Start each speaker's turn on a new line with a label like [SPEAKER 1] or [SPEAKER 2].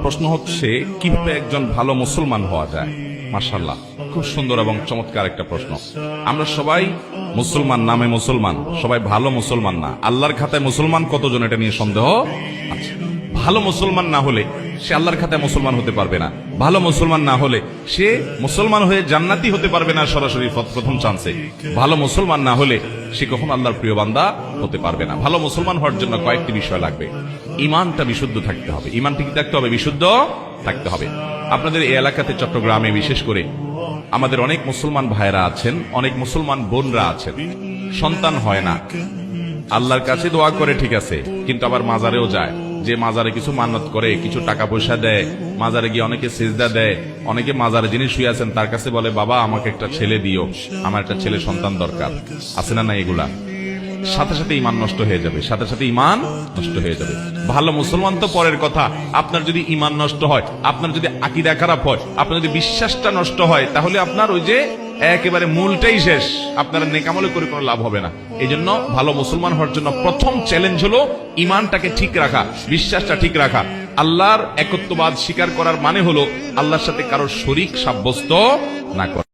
[SPEAKER 1] প্রশ্ন হচ্ছে কিভাবে একজন ভালো মুসলমান হওয়া যায়। মাশাআল্লাহ, খুব সুন্দর এবং চমৎকার একটা প্রশ্ন। আমরা সবাই মুসলমান, নামে মুসলমান, সবাই ভালো মুসলমান না। আল্লাহর খাতায় মুসলমান কতজন, এটা নিয়ে সন্দেহ আছে। ভালো মুসলমান না হলে সে আল্লাহর খাতায় মুসলমান হতে পারবে না। ভালো মুসলমান না হলে সে মুসলমান হয়ে জান্নাতি হতে পারবে না সরাসরি প্রথম চান্সে। ভালো মুসলমান না হলে সে কখনো আল্লাহর প্রিয় বান্দা হতে পারবে না। ভালো মুসলমান হওয়ার জন্য কয়েকটি বিষয় লাগবে। ইমানটা বিশুদ্ধ থাকতে হবে। ইমানটা কি থাকতে হবে? বিশুদ্ধ থাকতে হবে। আপনাদের এই এলাকাতে, চট্টগ্রামে বিশেষ করে, আমাদের অনেক মুসলমান ভাইরা আছেন, অনেক মুসলমান বোনরা আছেন, সন্তান হয় না। আল্লাহর কাছে দোয়া করে ঠিক আছে, কিন্তু আবার মাজারেও যায়। যে মাজারে কিছু মান্নত করে, কিছু টাকা পয়সা দেয়, মাজারে গিয়ে অনেকে সিজদা দেয়, অনেকে মাজারে যিনি শুয়ে আছেন তার কাছে বলে, বাবা আমাকে একটা ছেলে দিও, আমার একটা ছেলে সন্তান দরকার। আছে না না এগুলা? সাথে সাথে ইমান নষ্ট হয়ে যাবে, সাথে সাথে ইমান নষ্ট হয়ে যাবে। ভালো মুসলমান তো পরের কথা, আপনার যদি ইমান নষ্ট হয়, আপনার যদি আকীদা খারাপ হয়, আপনার যদি বিশ্বাসটা নষ্ট হয়, তাহলে আপনার ওই যে একেবারে মূলটাই শেষ। আপনার নেকামলে করে কোনো লাভ হবে না। এই জন্য ভালো মুসলমান হওয়ার জন্য প্রথম চ্যালেঞ্জ হলো ইমানটাকে ঠিক রাখা, বিশ্বাসটা ঠিক রাখা। আল্লাহর একত্ববাদ স্বীকার করার মানে হলো আল্লাহর সাথে কারো শরীক সাব্যস্ত না করা।